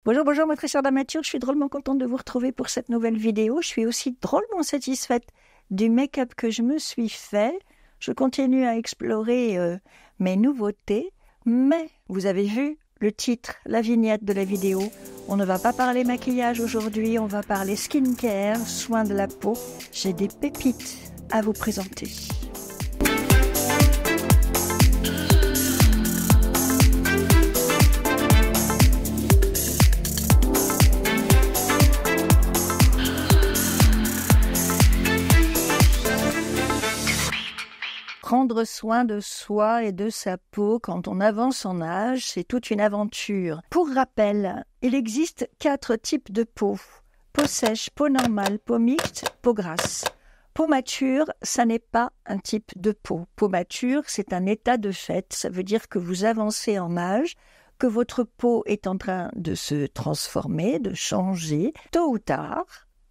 Bonjour, bonjour, ma très chère dame nature, je suis drôlement contente de vous retrouver pour cette nouvelle vidéo. Je suis aussi drôlement satisfaite du make-up que je me suis fait. Je continue à explorer mes nouveautés, mais vous avez vu le titre, la vignette de la vidéo. On ne va pas parler maquillage aujourd'hui, on va parler skincare, soins de la peau. J'ai des pépites à vous présenter. Prendre soin de soi et de sa peau quand on avance en âge, c'est toute une aventure. Pour rappel, il existe 4 types de peau. Peau sèche, peau normale, peau mixte, peau grasse. Peau mature, ça n'est pas un type de peau. Peau mature, c'est un état de fait. Ça veut dire que vous avancez en âge, que votre peau est en train de se transformer, de changer. Tôt ou tard,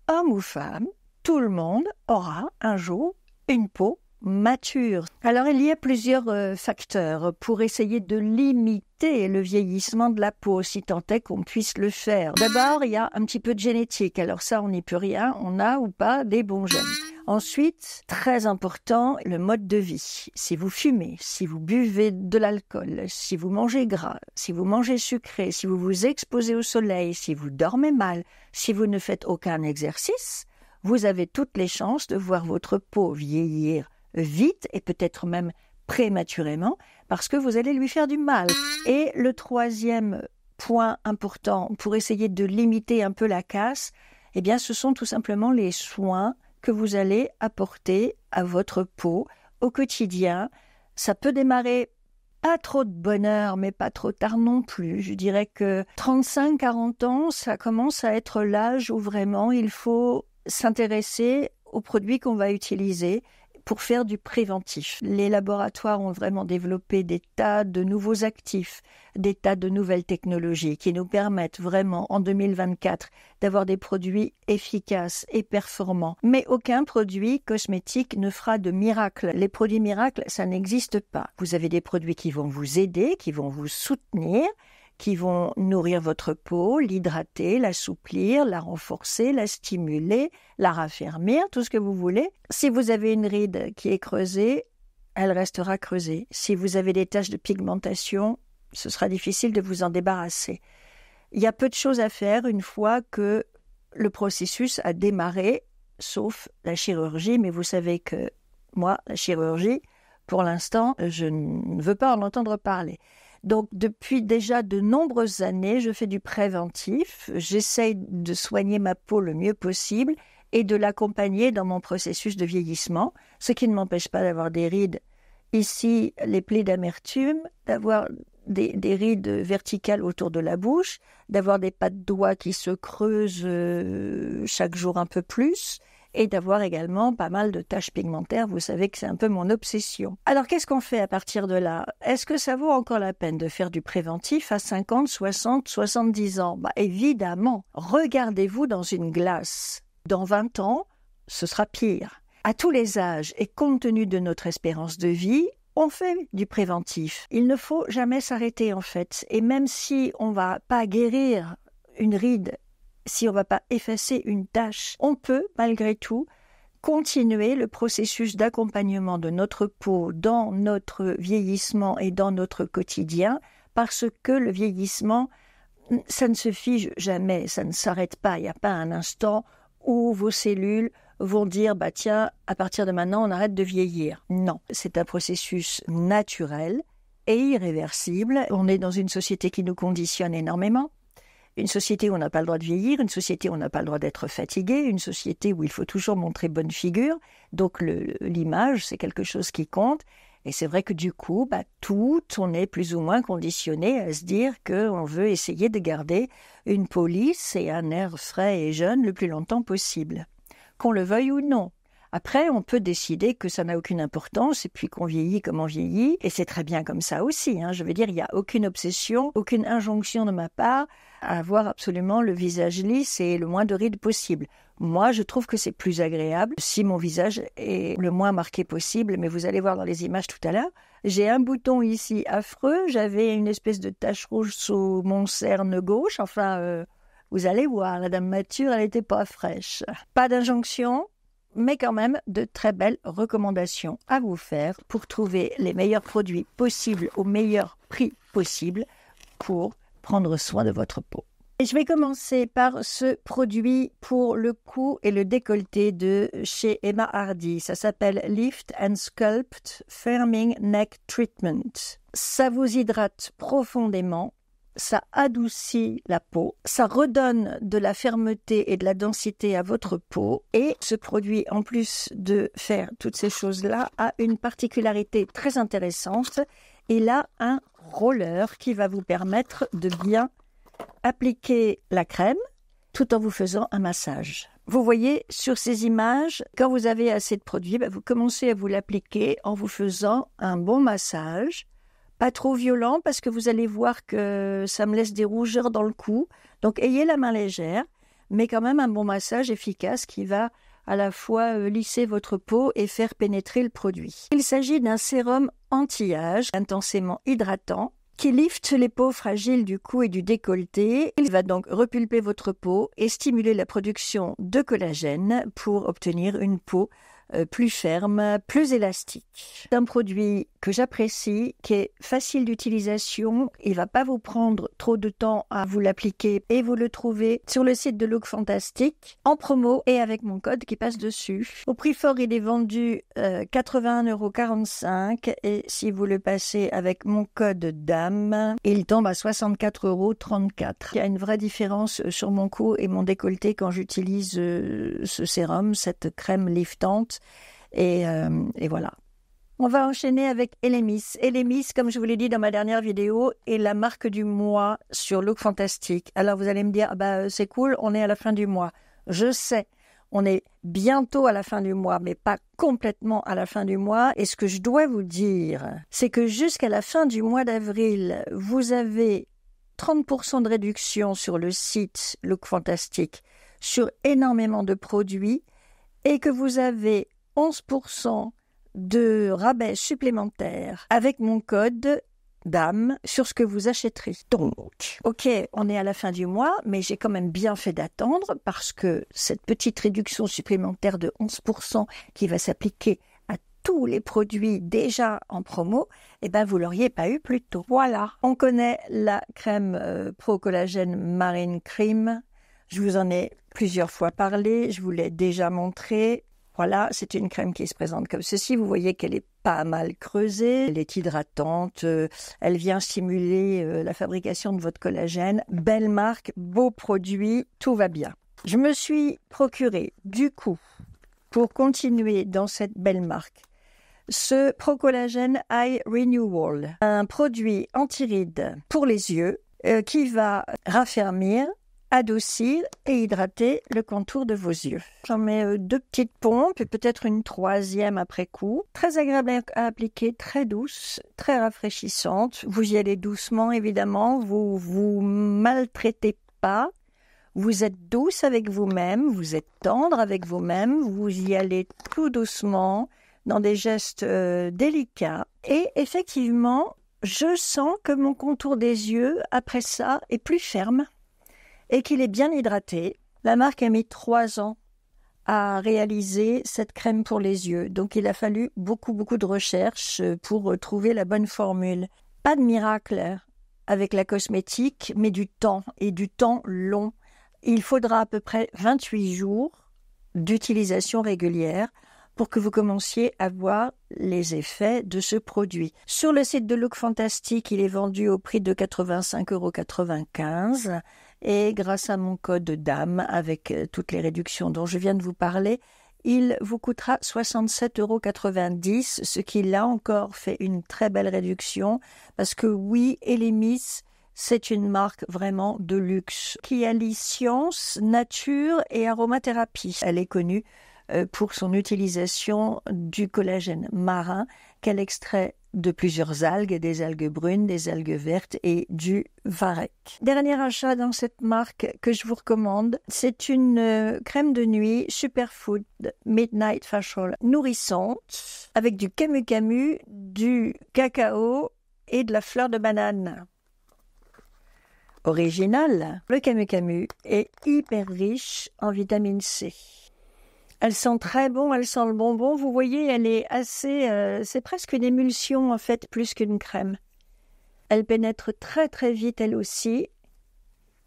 homme ou femme, tout le monde aura un jour une peau mature. Alors, il y a plusieurs facteurs pour essayer de limiter le vieillissement de la peau, si tant est qu'on puisse le faire. D'abord, il y a un petit peu de génétique. Alors ça, on n'y peut rien. On a ou pas des bons gènes. Ensuite, très important, le mode de vie. Si vous fumez, si vous buvez de l'alcool, si vous mangez gras, si vous mangez sucré, si vous vous exposez au soleil, si vous dormez mal, si vous ne faites aucun exercice, vous avez toutes les chances de voir votre peau vieillir vite et peut-être même prématurément parce que vous allez lui faire du mal. Et le troisième point important pour essayer de limiter un peu la casse, eh bien, ce sont tout simplement les soins que vous allez apporter à votre peau au quotidien. Ça peut démarrer pas trop de bonheur, mais pas trop tard non plus. Je dirais que 35-40 ans, ça commence à être l'âge où vraiment il faut s'intéresser aux produits qu'on va utiliser pour faire du préventif. Les laboratoires ont vraiment développé des tas de nouveaux actifs, des tas de nouvelles technologies qui nous permettent vraiment en 2024 d'avoir des produits efficaces et performants. Mais aucun produit cosmétique ne fera de miracle. Les produits miracles, ça n'existe pas. Vous avez des produits qui vont vous aider, qui vont vous soutenir, qui vont nourrir votre peau, l'hydrater, l'assouplir, la renforcer, la stimuler, la raffermir, tout ce que vous voulez. Si vous avez une ride qui est creusée, elle restera creusée. Si vous avez des taches de pigmentation, ce sera difficile de vous en débarrasser. Il y a peu de choses à faire une fois que le processus a démarré, sauf la chirurgie, mais vous savez que moi, la chirurgie, pour l'instant, je ne veux pas en entendre parler. Donc, depuis déjà de nombreuses années, je fais du préventif. J'essaye de soigner ma peau le mieux possible et de l'accompagner dans mon processus de vieillissement, ce qui ne m'empêche pas d'avoir des rides ici, les plis d'amertume, d'avoir des rides verticales autour de la bouche, d'avoir des pas de doigts qui se creusent chaque jour un peu plus, et d'avoir également pas mal de taches pigmentaires. Vous savez que c'est un peu mon obsession. Alors, qu'est-ce qu'on fait à partir de là? Est-ce que ça vaut encore la peine de faire du préventif à 50, 60, 70 ans? Évidemment. Regardez-vous dans une glace. Dans 20 ans, ce sera pire. À tous les âges et compte tenu de notre espérance de vie, on fait du préventif. Il ne faut jamais s'arrêter en fait. Et même si on ne va pas guérir une ride, si on ne va pas effacer une tache, on peut, malgré tout, continuer le processus d'accompagnement de notre peau dans notre vieillissement et dans notre quotidien, parce que le vieillissement, ça ne se fige jamais, ça ne s'arrête pas. Il n'y a pas un instant où vos cellules vont dire « tiens, à partir de maintenant, on arrête de vieillir ». Non, c'est un processus naturel et irréversible. On est dans une société qui nous conditionne énormément. Une société où on n'a pas le droit de vieillir, une société où on n'a pas le droit d'être fatigué, une société où il faut toujours montrer bonne figure. Donc l'image, c'est quelque chose qui compte. Et c'est vrai que du coup, on est plus ou moins conditionné à se dire qu'on veut essayer de garder une peau lisse et un air frais et jeune le plus longtemps possible. Qu'on le veuille ou non. Après, on peut décider que ça n'a aucune importance et puis qu'on vieillit comme on vieillit. Et c'est très bien comme ça aussi. Je veux dire, il n'y a aucune obsession, aucune injonction de ma part à avoir absolument le visage lisse et le moins de rides possible. Moi, je trouve que c'est plus agréable si mon visage est le moins marqué possible, mais vous allez voir dans les images tout à l'heure. J'ai un bouton ici affreux, j'avais une espèce de tache rouge sous mon cerne gauche. Enfin, vous allez voir, la dame mature, elle n'était pas fraîche. Pas d'injonction, mais quand même de très belles recommandations à vous faire pour trouver les meilleurs produits possibles au meilleur prix possible pour prendre soin de votre peau. Et je vais commencer par ce produit pour le cou et le décolleté de chez Emma Hardy. Ça s'appelle Lift and Sculpt Firming Neck Treatment. Ça vous hydrate profondément, ça adoucit la peau, ça redonne de la fermeté et de la densité à votre peau. Et ce produit, en plus de faire toutes ces choses-là, a une particularité très intéressante. Il a un roller qui va vous permettre de bien appliquer la crème tout en vous faisant un massage. Vous voyez sur ces images, quand vous avez assez de produit, vous commencez à vous l'appliquer en vous faisant un bon massage. Pas trop violent parce que vous allez voir que ça me laisse des rougeurs dans le cou. Donc ayez la main légère, mais quand même un bon massage efficace qui va à la fois lisser votre peau et faire pénétrer le produit. Il s'agit d'un sérum anti-âge intensément hydratant qui lifte les peaux fragiles du cou et du décolleté. Il va donc repulper votre peau et stimuler la production de collagène pour obtenir une peau plus ferme, plus élastique. C'est un produit que j'apprécie, qui est facile d'utilisation. Il ne va pas vous prendre trop de temps à vous l'appliquer et vous le trouvez sur le site de Look Fantastic en promo et avec mon code qui passe dessus. Au prix fort, il est vendu 81,45 € et si vous le passez avec mon code DAME, il tombe à 64,34 €. Il y a une vraie différence sur mon cou et mon décolleté quand j'utilise ce sérum, cette crème liftante. Et voilà. On va enchaîner avec Elemis. Elemis, comme je vous l'ai dit dans ma dernière vidéo, est la marque du mois sur Look Fantastic. Alors vous allez me dire, c'est cool, on est à la fin du mois. Je sais, on est bientôt à la fin du mois, mais pas complètement à la fin du mois. Et ce que je dois vous dire, c'est que jusqu'à la fin du mois d'avril, vous avez 30% de réduction sur le site Look Fantastic sur énormément de produits et que vous avez 11% de rabais supplémentaire avec mon code DAME sur ce que vous achèterez. Donc, ok, on est à la fin du mois, mais j'ai quand même bien fait d'attendre parce que cette petite réduction supplémentaire de 11% qui va s'appliquer à tous les produits déjà en promo, vous l'auriez pas eu plus tôt. Voilà, on connaît la crème Pro Collagène Marine Cream. Je vous en ai plusieurs fois parlé, je vous l'ai déjà montré. Voilà, c'est une crème qui se présente comme ceci. Vous voyez qu'elle est pas mal creusée, elle est hydratante, elle vient stimuler la fabrication de votre collagène. Belle marque, beau produit, tout va bien. Je me suis procuré, du coup, pour continuer dans cette belle marque, ce Pro Collagène Eye Renewal, un produit anti-rides pour les yeux qui va raffermir, adoucir et hydrater le contour de vos yeux. J'en mets 2 petites pompes et peut-être une 3e après coup. Très agréable à appliquer, très douce, très rafraîchissante. Vous y allez doucement évidemment, vous maltraitez pas. Vous êtes douce avec vous-même, vous êtes tendre avec vous-même, vous y allez tout doucement dans des gestes délicats. Et effectivement, je sens que mon contour des yeux, après ça, est plus ferme et qu'il est bien hydraté. La marque a mis 3 ans à réaliser cette crème pour les yeux. Donc, il a fallu beaucoup de recherches pour trouver la bonne formule. Pas de miracle avec la cosmétique, mais du temps, et du temps long. Il faudra à peu près 28 jours d'utilisation régulière pour que vous commenciez à voir les effets de ce produit. Sur le site de Look Fantastic, il est vendu au prix de 85,95 € et grâce à mon code DAME, avec toutes les réductions dont je viens de vous parler, il vous coûtera 67,90 €, ce qui là encore fait une très belle réduction parce que oui, Elemis, c'est une marque vraiment de luxe qui allie science, nature et aromathérapie. Elle est connue pour son utilisation du collagène marin qu'elle extrait de plusieurs algues, des algues brunes, des algues vertes et du varech. Dernier achat dans cette marque que je vous recommande, c'est une crème de nuit Superfood Midnight Facial nourrissante avec du camu camu, du cacao et de la fleur de banane. Original, le camu camu est hyper riche en vitamine C. Elle sent très bon, elle sent le bonbon. Vous voyez, elle est assez... c'est presque une émulsion, en fait, plus qu'une crème. Elle pénètre très, très vite, elle aussi.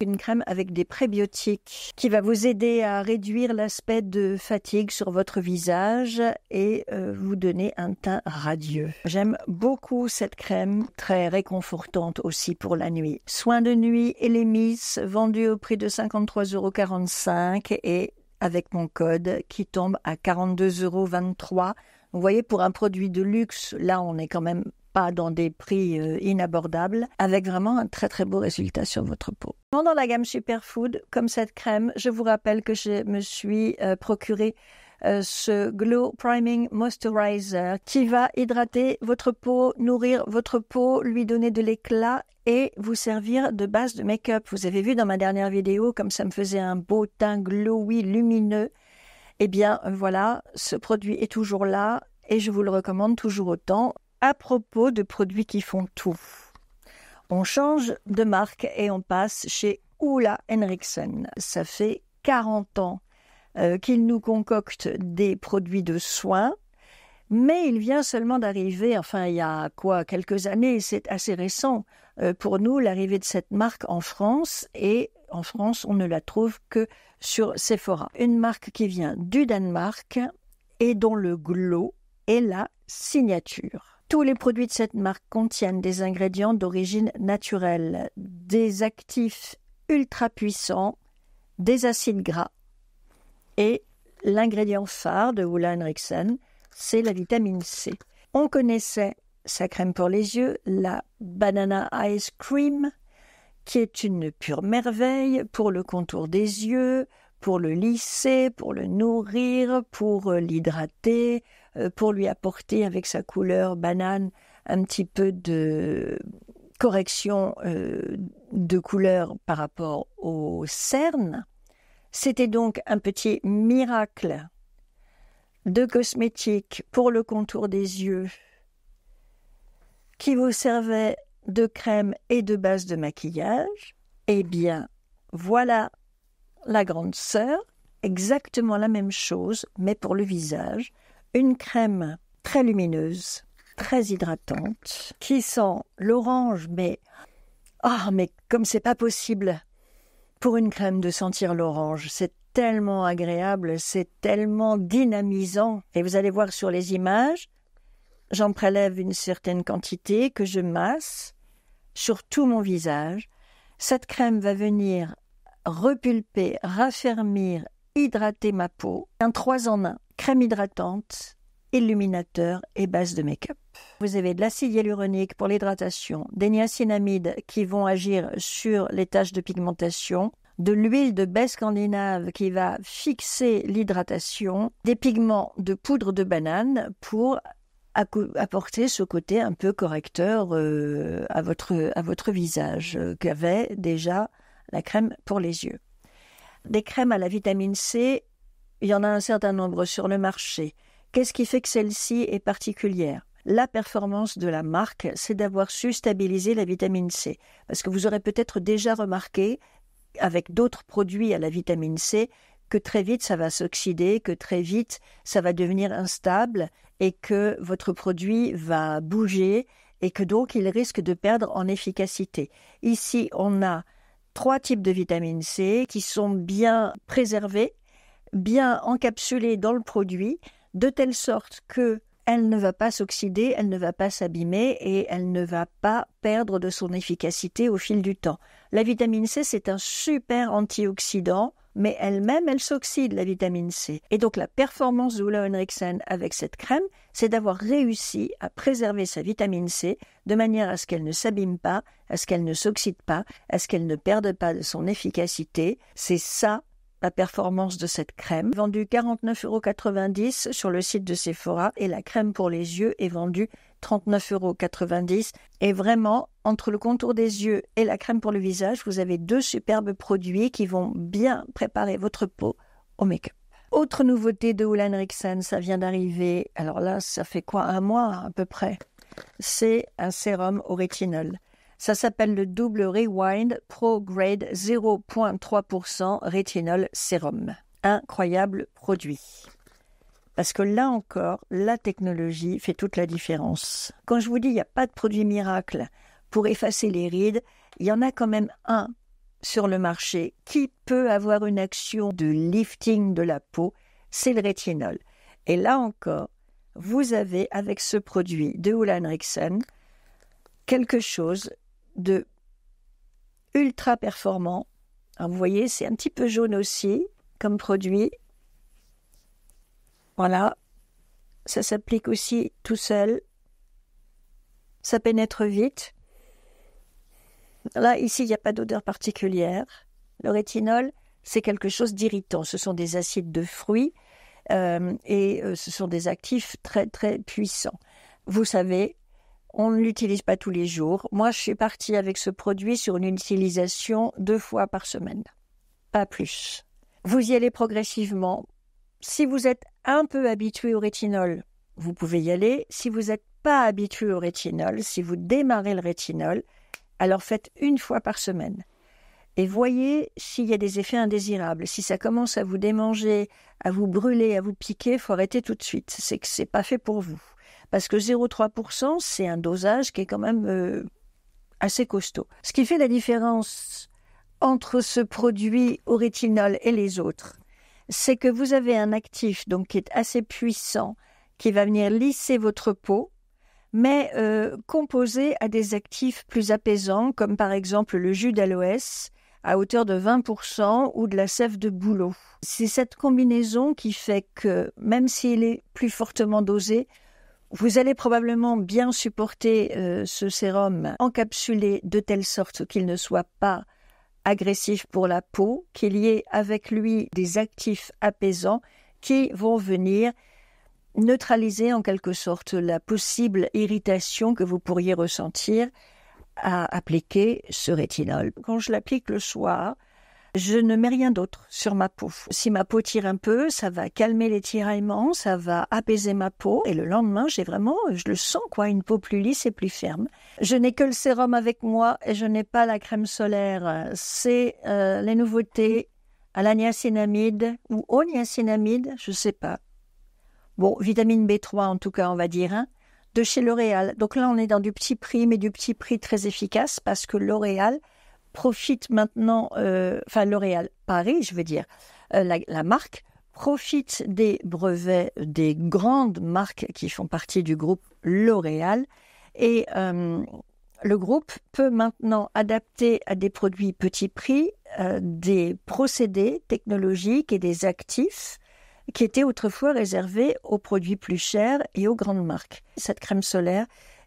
Une crème avec des prébiotiques qui va vous aider à réduire l'aspect de fatigue sur votre visage et vous donner un teint radieux. J'aime beaucoup cette crème, très réconfortante aussi pour la nuit. Soin de nuit Elemis, vendu au prix de 53,45 € et avec mon code qui tombe à 42,23 €. Vous voyez, pour un produit de luxe, là, on n'est quand même pas dans des prix inabordables, avec vraiment un très très beau résultat sur votre peau. Dans la gamme Superfood, comme cette crème, je vous rappelle que je me suis procuré ce Glow Priming Moisturizer qui va hydrater votre peau, nourrir votre peau, lui donner de l'éclat et vous servir de base de make-up. Vous avez vu dans ma dernière vidéo comme ça me faisait un beau teint glowy, lumineux. Eh bien voilà, ce produit est toujours là et je vous le recommande toujours autant. À propos de produits qui font tout, on change de marque et on passe chez Ole Henriksen. Ça fait 40 ans qu'il nous concocte des produits de soins, mais il vient seulement d'arriver, enfin il y a quelques années, c'est assez récent pour nous, l'arrivée de cette marque en France, et en France on ne la trouve que sur Sephora. Une marque qui vient du Danemark et dont le glow est la signature. Tous les produits de cette marque contiennent des ingrédients d'origine naturelle, des actifs ultra puissants, des acides gras. Et l'ingrédient phare de Ole Henriksen, c'est la vitamine C. On connaissait sa crème pour les yeux, la Banana Ice Cream, qui est une pure merveille pour le contour des yeux, pour le lisser, pour le nourrir, pour l'hydrater, pour lui apporter avec sa couleur banane un petit peu de correction de couleur par rapport aux cernes. C'était donc un petit miracle de cosmétique pour le contour des yeux qui vous servait de crème et de base de maquillage. Eh bien, voilà la grande sœur, exactement la même chose, mais pour le visage. Une crème très lumineuse, très hydratante, qui sent l'orange, mais comme c'est pas possible pour une crème de sentir l'orange, c'est tellement agréable, c'est tellement dynamisant. Et vous allez voir sur les images, j'en prélève une certaine quantité que je masse sur tout mon visage. Cette crème va venir repulper, raffermir, hydrater ma peau. Un 3 en 1, crème hydratante, illuminateur et base de make-up. Vous avez de l'acide hyaluronique pour l'hydratation, des niacinamides qui vont agir sur les taches de pigmentation, de l'huile de baie scandinave qui va fixer l'hydratation, des pigments de poudre de banane pour apporter ce côté un peu correcteur à votre visage qu'avait déjà la crème pour les yeux. Des crèmes à la vitamine C, il y en a un certain nombre sur le marché. Qu'est-ce qui fait que celle-ci est particulière ? La performance de la marque, c'est d'avoir su stabiliser la vitamine C. Parce que vous aurez peut-être déjà remarqué, avec d'autres produits à la vitamine C, que très vite ça va s'oxyder, que très vite ça va devenir instable et que votre produit va bouger et que donc il risque de perdre en efficacité. Ici, on a 3 types de vitamine C qui sont bien préservés, bien encapsulés dans le produit, de telle sorte que elle ne va pas s'oxyder, elle ne va pas s'abîmer et elle ne va pas perdre de son efficacité au fil du temps. La vitamine C, c'est un super antioxydant, mais elle-même, elle s'oxyde, la vitamine C. Et donc la performance de Ole Henriksen avec cette crème, c'est d'avoir réussi à préserver sa vitamine C de manière à ce qu'elle ne s'abîme pas, à ce qu'elle ne s'oxyde pas, à ce qu'elle ne perde pas de son efficacité. C'est ça la performance de cette crème, vendue 49,90 € sur le site de Sephora, et la crème pour les yeux est vendue 39,90 €. Et vraiment, entre le contour des yeux et la crème pour le visage, vous avez deux superbes produits qui vont bien préparer votre peau au make-up. Autre nouveauté de Ole Henriksen, ça vient d'arriver, alors là, ça fait quoi, un mois à peu près? C'est un sérum au rétinol. Ça s'appelle le Double Rewind Pro Grade 0,3% Rétinol Sérum. Incroyable produit. Parce que là encore, la technologie fait toute la différence. Quand je vous dis il n'y a pas de produit miracle pour effacer les rides, il y en a quand même un sur le marché qui peut avoir une action de lifting de la peau, c'est le rétinol. Et là encore, vous avez avec ce produit de Ole Henriksen quelque chose de ultra performant. Alors vous voyez, c'est un petit peu jaune aussi comme produit. Voilà, ça s'applique aussi tout seul. Ça pénètre vite. Là, ici, il n'y a pas d'odeur particulière. Le rétinol, c'est quelque chose d'irritant. Ce sont des acides de fruits et ce sont des actifs très, très puissants. Vous savez, on ne l'utilise pas tous les jours. Moi, je suis partie avec ce produit sur une utilisation 2 fois par semaine, pas plus. Vous y allez progressivement. Si vous êtes un peu habitué au rétinol, vous pouvez y aller. Si vous n'êtes pas habitué au rétinol, si vous démarrez le rétinol, alors faites 1 fois par semaine. Et voyez s'il y a des effets indésirables. Si ça commence à vous démanger, à vous brûler, à vous piquer, il faut arrêter tout de suite. C'est que ce n'est pas fait pour vous. Parce que 0,3%, c'est un dosage qui est quand même assez costaud. Ce qui fait la différence entre ce produit au rétinol et les autres, c'est que vous avez un actif donc, qui est assez puissant, qui va venir lisser votre peau, mais composé à des actifs plus apaisants, comme par exemple le jus d'aloès à hauteur de 20% ou de la sève de bouleau. C'est cette combinaison qui fait que, même s'il est plus fortement dosé, vous allez probablement bien supporter ce sérum encapsulé de telle sorte qu'il ne soit pas agressif pour la peau, qu'il y ait avec lui des actifs apaisants qui vont venir neutraliser en quelque sorte la possible irritation que vous pourriez ressentir à appliquer ce rétinol. Quand je l'applique le soir, je ne mets rien d'autre sur ma peau. Si ma peau tire un peu, ça va calmer les tiraillements, ça va apaiser ma peau. Et le lendemain, je le sens, une peau plus lisse et plus ferme. Je n'ai que le sérum avec moi et je n'ai pas la crème solaire. C'est les nouveautés à la niacinamide ou au niacinamide, je ne sais pas. Bon, vitamine B3 en tout cas, on va dire, de chez L'Oréal. Donc là, on est dans du petit prix, mais du petit prix très efficace parce que L'Oréal profite maintenant, L'Oréal Paris, je veux dire, la marque profite des brevets des grandes marques qui font partie du groupe L'Oréal et le groupe peut maintenant adapter à des produits petit prix des procédés technologiques et des actifs qui étaient autrefois réservés aux produits plus chers et aux grandes marques. Cette crème solaire,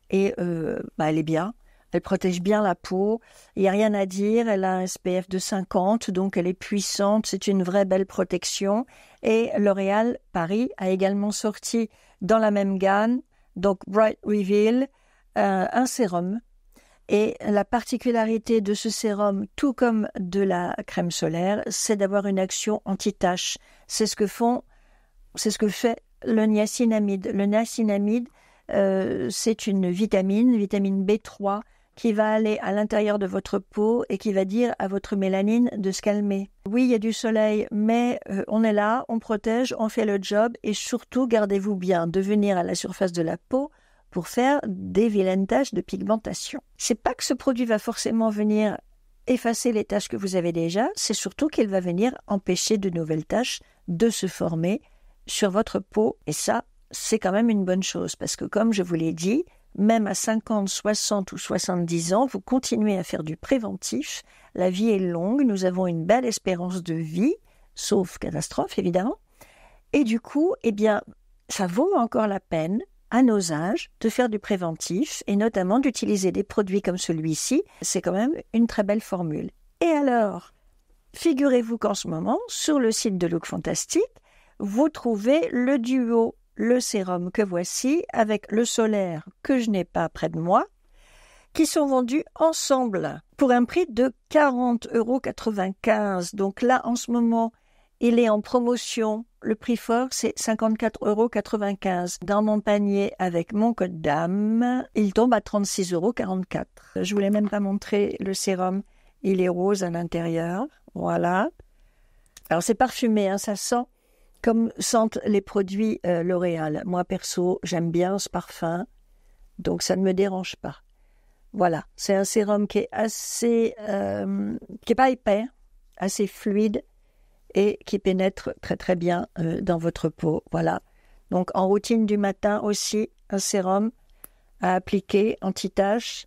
elle est bien. Elle protège bien la peau, il n'y a rien à dire, elle a un SPF de 50, donc elle est puissante, c'est une vraie belle protection. Et L'Oréal Paris a également sorti dans la même gamme, donc Bright Reveal, un sérum. Et la particularité de ce sérum, tout comme de la crème solaire, c'est d'avoir une action anti-tache. C'est ce que fait le niacinamide. Le niacinamide, c'est une vitamine B3, qui va aller à l'intérieur de votre peau et qui va dire à votre mélanine de se calmer. Oui, il y a du soleil, mais on est là, on protège, on fait le job et surtout, gardez-vous bien de venir à la surface de la peau pour faire des vilaines taches de pigmentation. C'est pas que ce produit va forcément venir effacer les taches que vous avez déjà, c'est surtout qu'il va venir empêcher de nouvelles taches de se former sur votre peau et ça, c'est quand même une bonne chose parce que comme je vous l'ai dit, même à 50, 60 ou 70 ans, vous continuez à faire du préventif. La vie est longue, nous avons une belle espérance de vie, sauf catastrophe évidemment. Et du coup, ça vaut encore la peine, à nos âges, de faire du préventif et notamment d'utiliser des produits comme celui-ci. C'est quand même une très belle formule. Et alors, figurez-vous qu'en ce moment, sur le site de Look Fantastique, vous trouvez le duo, le sérum que voici, avec le solaire que je n'ai pas près de moi, qui sont vendus ensemble pour un prix de 40,95 €. Donc là, en ce moment, il est en promotion. Le prix fort, c'est 54,95 €. Dans mon panier, avec mon code d'âme, il tombe à 36,44 €. Je ne voulais même pas montrer le sérum. Il est rose à l'intérieur. Voilà. Alors, c'est parfumé, hein, ça sent comme sentent les produits L'Oréal. Moi, perso, j'aime bien ce parfum, donc ça ne me dérange pas. Voilà, c'est un sérum qui est assez, qui n'est pas épais, assez fluide et qui pénètre très très bien dans votre peau. Voilà. Donc en routine du matin aussi, un sérum à appliquer anti-tache.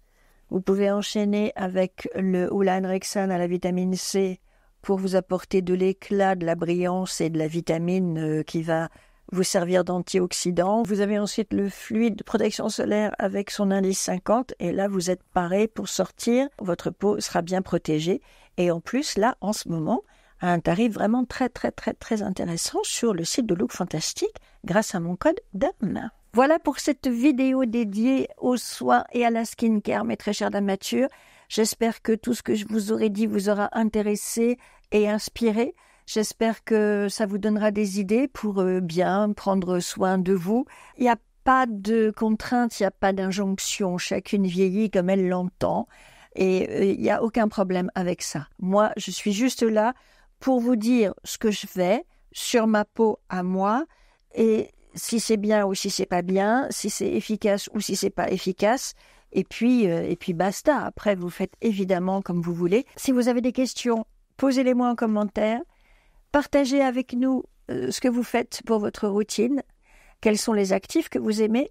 Vous pouvez enchaîner avec le Houlan Rexan à la vitamine C pour vous apporter de l'éclat, de la brillance et de la vitamine qui va vous servir d'antioxydant. Vous avez ensuite le fluide de protection solaire avec son indice 50 et là vous êtes paré pour sortir. Votre peau sera bien protégée et en plus là en ce moment à un tarif vraiment très très très très intéressant sur le site de Look Fantastique grâce à mon code d'âme. Voilà pour cette vidéo dédiée aux soins et à la skincare, mes très chères dames matures. J'espère que tout ce que je vous aurai dit vous aura intéressé et inspiré. J'espère que ça vous donnera des idées pour bien prendre soin de vous. Il n'y a pas de contraintes, il n'y a pas d'injonction. Chacune vieillit comme elle l'entend et il n'y a aucun problème avec ça. Moi, je suis juste là pour vous dire ce que je fais sur ma peau à moi et si c'est bien ou si c'est pas bien, si c'est efficace ou si c'est pas efficace. Et puis basta. Après, vous faites évidemment comme vous voulez. Si vous avez des questions, posez-les-moi en commentaire. Partagez avec nous ce que vous faites pour votre routine, quels sont les actifs que vous aimez,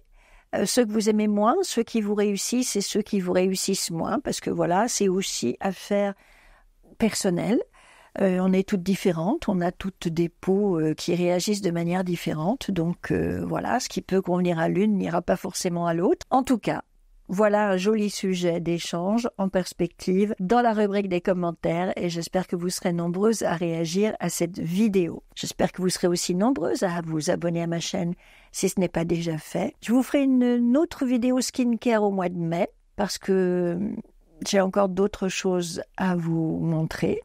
ceux que vous aimez moins, ceux qui vous réussissent et ceux qui vous réussissent moins, parce que voilà, c'est aussi affaire personnelle. On est toutes différentes, on a toutes des peaux qui réagissent de manière différente, donc voilà, ce qui peut convenir à l'une n'ira pas forcément à l'autre. En tout cas, voilà un joli sujet d'échange en perspective dans la rubrique des commentaires et j'espère que vous serez nombreuses à réagir à cette vidéo. J'espère que vous serez aussi nombreuses à vous abonner à ma chaîne si ce n'est pas déjà fait. Je vous ferai une autre vidéo skincare au mois de mai parce que j'ai encore d'autres choses à vous montrer.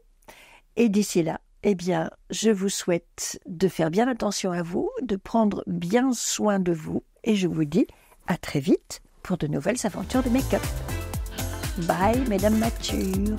Et d'ici là, eh bien, je vous souhaite de faire bien attention à vous, de prendre bien soin de vous et je vous dis à très vite pour de nouvelles aventures de make-up. Bye, mesdames matures.